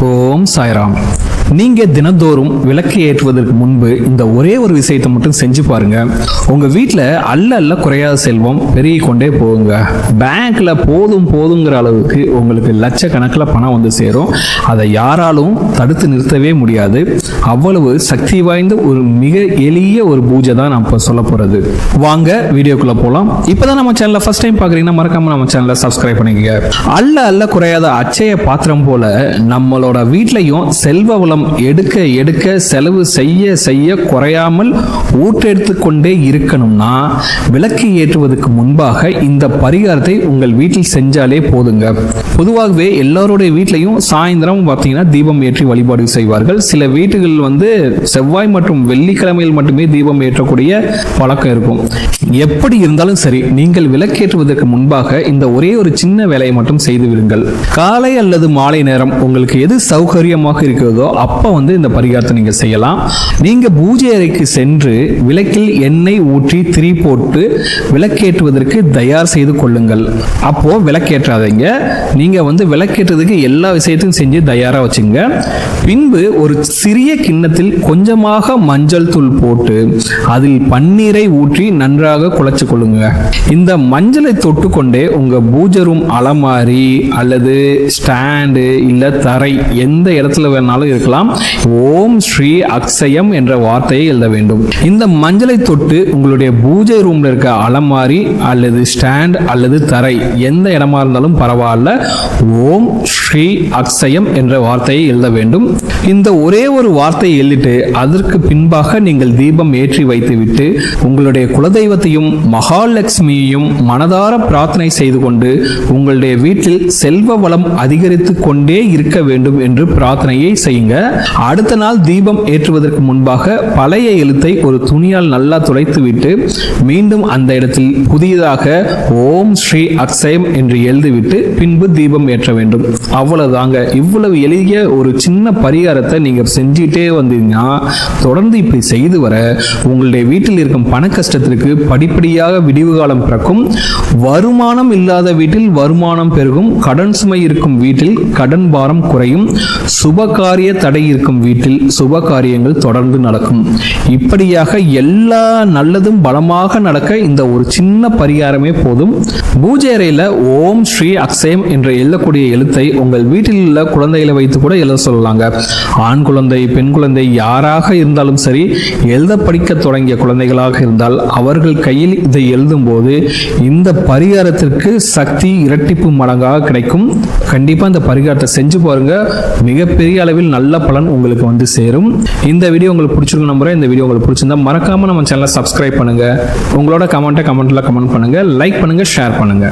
ஓம் சாய்ராம். நீங்க தினந்தோறும் விளக்கு ஏற்றுவதற்கு முன்பு இந்த ஒரே ஒரு விஷயத்தை மட்டும் செஞ்சு பாருங்க. உங்க வீட்டில் அல்ல குறையாத செல்வம் பெருகி கொண்டே போகுங்க. பேங்க்ல போதுங்கிற அளவுக்கு உங்களுக்கு லட்சக்கணக்கில் பணம் வந்து சேரும். அதை யாராலும் தடுத்து நிறுத்தவே முடியாது. அவ்வளவு சக்தி வாய்ந்த ஒரு மிக எளிய ஒரு பூஜை தான் நான் இப்போ சொல்ல போறது. வாங்க வீடியோக்குள்ள போலாம். இப்பதான் நம்ம சேனலை ஃபர்ஸ்ட் டைம் பாக்குறீங்கன்னா மறக்காம நம்ம சேனலை சப்ஸ்கிரைப் பண்ணிக்கங்க. அல்ல குறையாத அச்சய பாத்திரம் போல நம்மளோட வீட்லையும் செல்வ வளம் எடுக்க செலவு செய்ய குறையாமல் ஊற்றெடுத்து கொண்டே இருக்கணும்னா விளக்கு ஏற்றுவதற்கு முன்பாக இந்த பரிகாரத்தை உங்கள் வீட்டில் செஞ்சாலே போதுங்க. பொதுவாகவே எல்லாருடைய வீட்லையும் சாயந்தரம் பார்த்தீங்கன்னா தீபம் ஏற்றி வழிபாடு செய்வார்கள். சில வீட்டுகள் வந்து செவ்வாய் மற்றும் வெள்ளிக்கிழமையில் மட்டுமே தீபம் ஏற்றக்கூடிய பழக்கம் இருக்கும். எப்படி இருந்தாலும் சரி, நீங்கள் விளக்கேற்றுவதற்கு முன்பாக இந்த ஒரே ஒரு சின்ன வேலையை மட்டும் செய்து விடுங்கள். காலை அல்லது மாலை நேரம் உங்களுக்கு எது சௌகரியமாக இருக்கிறதோ அப்ப வந்து இந்த பரிகாரத்தை நீங்க செய்யலாம். நீங்க பூஜை அறைக்கு சென்று விளக்கில் எண்ணெய் ஊற்றி திரி போட்டு விளக்கேற்றுவதற்கு தயார் செய்து கொள்ளுங்கள். அப்போ விளக்கேற்றாதீங்க. நீங்க வந்து விளக்கேற்றதுக்கு எல்லா விஷயத்தையும் செஞ்சு தயாரா வச்சுங்க. பின்பு ஒரு சிறிய கிண்ணத்தில் கொஞ்சமாக மஞ்சள் தூள் போட்டு அதில் பன்னீரை ஊற்றி நன்றாக குழைச்சு கொள்ளுங்க. இந்த மஞ்சளை தொட்டுக்கொண்டே உங்க பூஜை ரூம் அலமாரி அல்லது ஸ்டாண்டு இல்ல தரை எந்த இடத்துல வேணாலும் இருக்கலாம். ஓம் ஸ்ரீ அக்ஷயம் என்ற வார்த்தையை எழுத வேண்டும். இந்த மஞ்சளை தொட்டு உங்களுடைய பூஜை ரூம்ல இருக்க அலமாரி அல்லது ஸ்டாண்ட் அல்லது தரை எந்த இடமா இருந்தாலும் பரவாயில்ல, ஓம் ஸ்ரீ அக்ஷயம் என்ற வார்த்தையை எழுத வேண்டும். இந்த ஒரே ஒரு வார்த்தையை எழுதிட்டு அதற்கு பின்பாக நீங்கள் தீபம் ஏற்றி வைத்துவிட்டு உங்களுடைய குலதெய்வத்தையும் மகாலட்சுமியையும் மனதார பிரார்த்தனை செய்து கொண்டு உங்களுடைய வீட்டில் செல்வ வளம் அதிகரித்து கொண்டே இருக்க வேண்டும் என்று பிரார்த்தனையை செய்யுங்க. அடுத்த நாள் தீபம் ஏற்றுவதற்கு முன்பாக பழைய எழுத்தை ஒரு துணியால் நல்லா துடைத்து விட்டு மீண்டும் அந்த இடத்தில் புதியதாக ஓம் ஸ்ரீ அக்ஷயம் என்று எழுதிவிட்டு பின்பு தீபம் ஏற்ற வேண்டும். அவ்வளவுதாங்க. இவ்வளவு எளிய ஒரு சின்ன பரிகாரத்தை நீங்க செஞ்சுட்டே வந்தீங்கன்னா தொடர்ந்து இப்படி செய்து வர உங்களுடைய வீட்டில் இருக்கும் பண கஷ்டத்திற்கு படிப்படியாக விடிவு காலம் பிறக்கும். வருமானம் இல்லாத வீட்டில் வருமானம் பெருகும். கடன் சுமை இருக்கும் வீட்டில் கடன் பாரம் குறையும். சுபகாரிய தடை இருக்கும் வீட்டில் சுப காரியங்கள் தொடர்ந்து நடக்கும். இப்படியாக எல்லா நல்லதும் பலமாக நடக்க இந்த ஒரு சின்ன பரிகாரமே போதும். பூஜை அறையில ஓம் ஸ்ரீ அக்ஷயம் என்று எழுதக்கூடிய எழுத்தை உங்கள் வீட்டில் உள்ள குழந்தைகளை வைத்து கூட எழுத சொல்லலாங்க. ஆண் குழந்தை பெண் குழந்தை யாராக இருந்தாலும் சரி, எழுத படிக்க தொடங்கிய குழந்தைகளாக இருந்தால் அவர்கள் கையில் இதை எழுதும் போது இந்த பரிகாரத்திற்கு சக்தி இரட்டிப்பு மடங்காக கிடைக்கும். கண்டிப்பா இந்த பரிகாரத்தை செஞ்சு பாருங்க. மிகப்பெரிய அளவில் நல்ல பலன் உங்களுக்கு வந்து சேரும். இந்த வீடியோ உங்களுக்கு பிடிச்சிருக்கும் நம்புறேன். இந்த வீடியோ உங்களுக்கு பிடிச்சிருந்தா மறக்காம நம்ம சேனலை சப்ஸ்கிரைப் பண்ணுங்க. உங்களோட கமெண்ட்ல கமெண்ட் பண்ணுங்க, லைக் பண்ணுங்க, ஷேர் பண்ணுங்க.